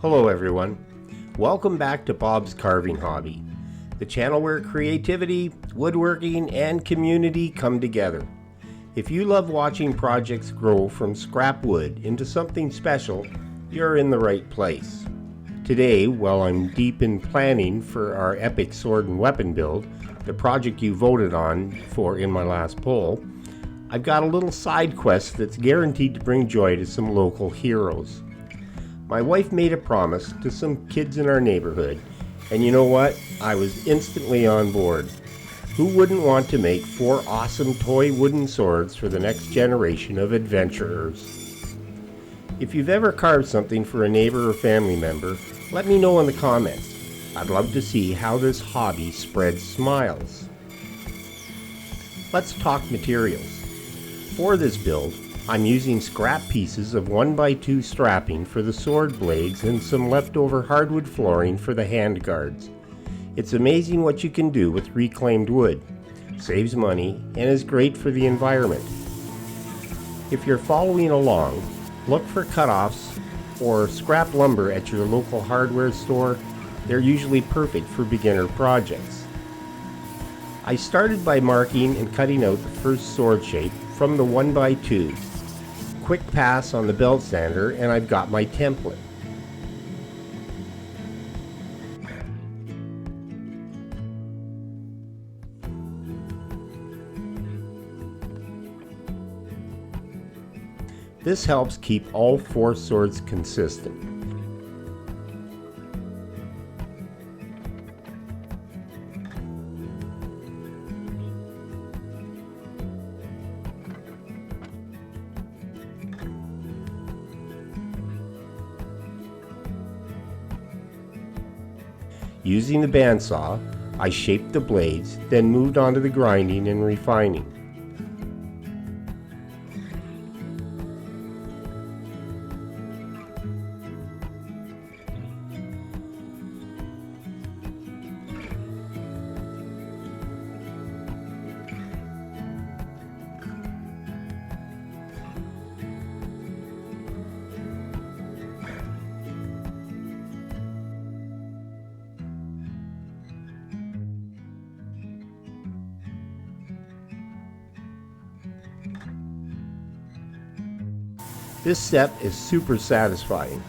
Hello everyone, welcome back to Bob's Carving Hobby, the channel where creativity, woodworking, and community come together. If you love watching projects grow from scrap wood into something special, you're in the right place. Today, while I'm deep in planning for our epic sword and weapon build, the project you voted on for in my last poll, I've got a little side quest that's guaranteed to bring joy to some local heroes. My wife made a promise to some kids in our neighborhood, and you know what? I was instantly on board. Who wouldn't want to make 4 awesome toy wooden swords for the next generation of adventurers? If you've ever carved something for a neighbor or family member, let me know in the comments. I'd love to see how this hobby spreads smiles. Let's talk materials. For this build, I'm using scrap pieces of 1x2 strapping for the sword blades and some leftover hardwood flooring for the hand guards. It's amazing what you can do with reclaimed wood. Saves money and is great for the environment. If you're following along, look for cutoffs or scrap lumber at your local hardware store. They're usually perfect for beginner projects. I started by marking and cutting out the first sword shape from the 1x2. Quick pass on the belt sander and I've got my template. This helps keep all 4 swords consistent. Using the bandsaw, I shaped the blades, then moved on to the grinding and refining. This step is super satisfying.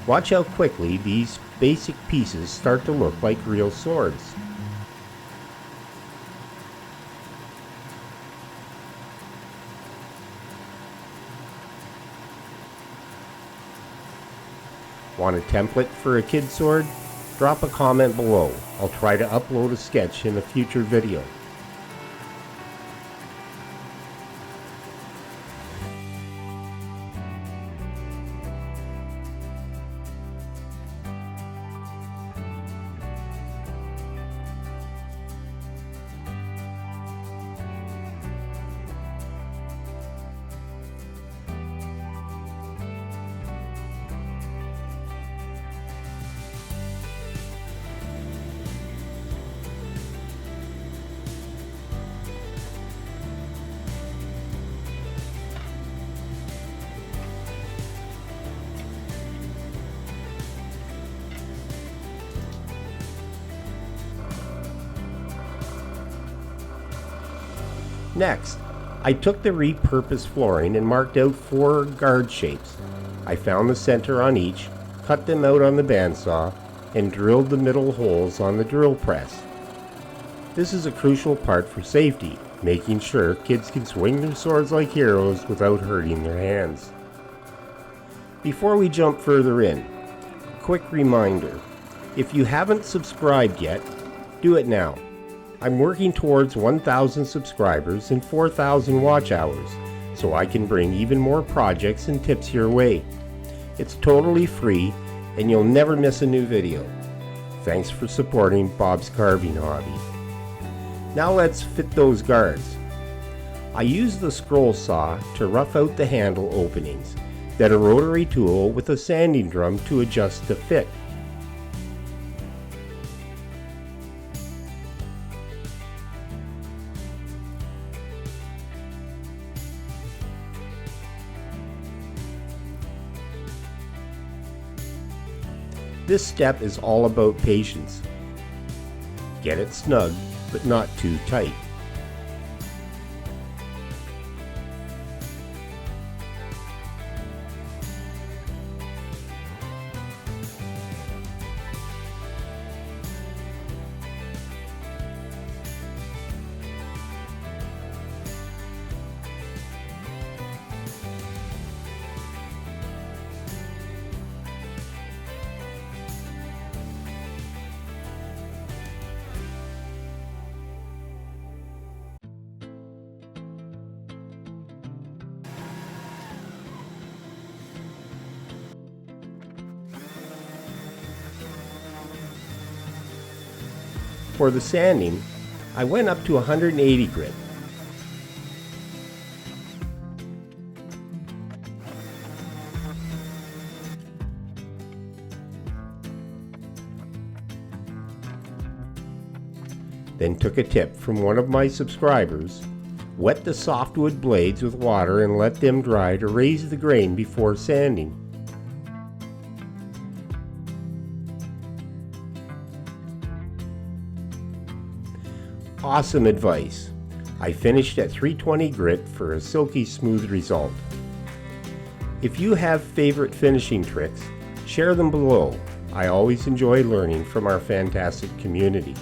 Watch how quickly these basic pieces start to look like real swords. Want a template for a kid's sword? Drop a comment below. I'll try to upload a sketch in a future video. Next, I took the repurposed flooring and marked out 4 guard shapes. I found the center on each, cut them out on the bandsaw, and drilled the middle holes on the drill press. This is a crucial part for safety, making sure kids can swing their swords like heroes without hurting their hands. Before we jump further in, a quick reminder, if you haven't subscribed yet, do it now. I'm working towards 1,000 subscribers and 4,000 watch hours, so I can bring even more projects and tips your way. It's totally free, and you'll never miss a new video. Thanks for supporting Bob's Carving Hobby. Now let's fit those guards. I used the scroll saw to rough out the handle openings, then a rotary tool with a sanding drum to adjust the fit. This step is all about patience. Get it snug, but not too tight. For the sanding, I went up to 180 grit. Then took a tip from one of my subscribers, wet the softwood blades with water and let them dry to raise the grain before sanding. Awesome advice. I finished at 320 grit for a silky smooth result. If you have favorite finishing tricks, share them below. I always enjoy learning from our fantastic community.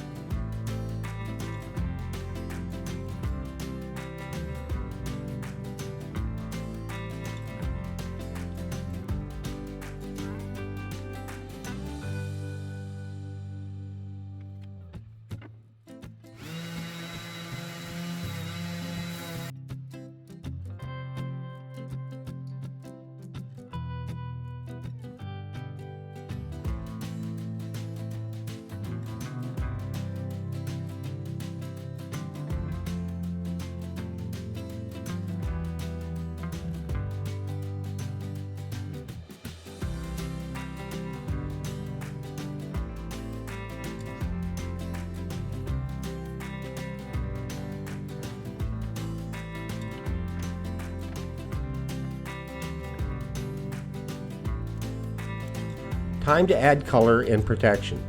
Time to add color and protection.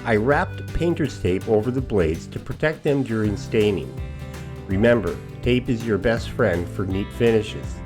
I wrapped painter's tape over the blades to protect them during staining. Remember, tape is your best friend for neat finishes.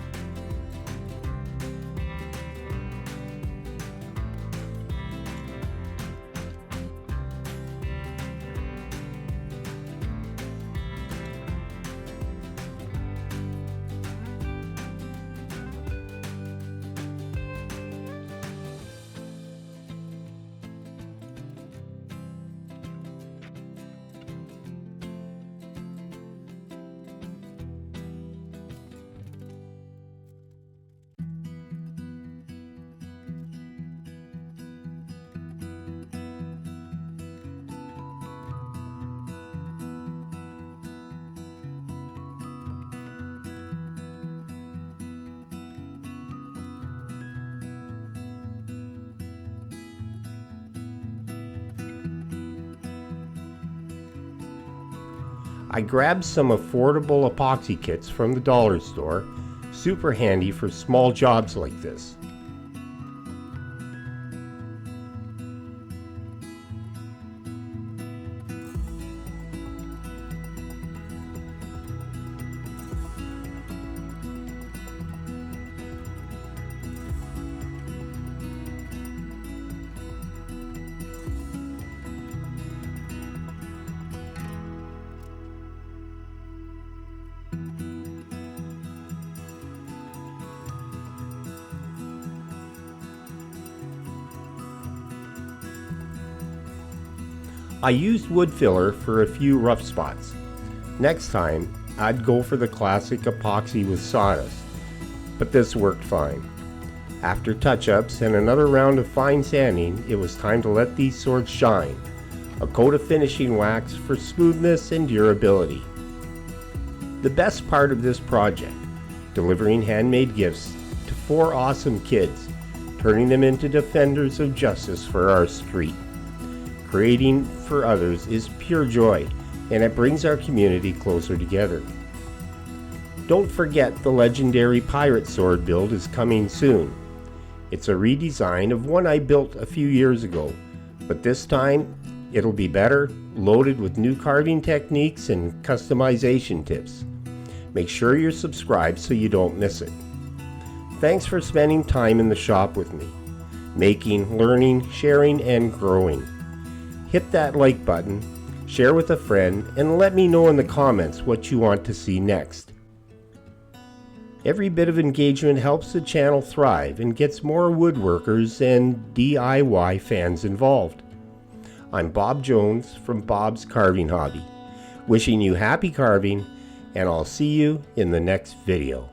I grabbed some affordable epoxy kits from the dollar store, super handy for small jobs like this. I used wood filler for a few rough spots. Next time, I'd go for the classic epoxy with sawdust, but this worked fine. After touch-ups and another round of fine sanding, it was time to let these swords shine. A coat of finishing wax for smoothness and durability. The best part of this project, delivering handmade gifts to 4 awesome kids, turning them into defenders of justice for our street. Creating for others is pure joy, and it brings our community closer together. Don't forget the legendary pirate sword build is coming soon. It's a redesign of one I built a few years ago, but this time it'll be better, loaded with new carving techniques and customization tips. Make sure you're subscribed so you don't miss it. Thanks for spending time in the shop with me, making, learning, sharing, and growing. Hit that like button, share with a friend, and let me know in the comments what you want to see next. Every bit of engagement helps the channel thrive and gets more woodworkers and DIY fans involved. I'm Bob Jones from Bob's Carving Hobby, wishing you happy carving, and I'll see you in the next video.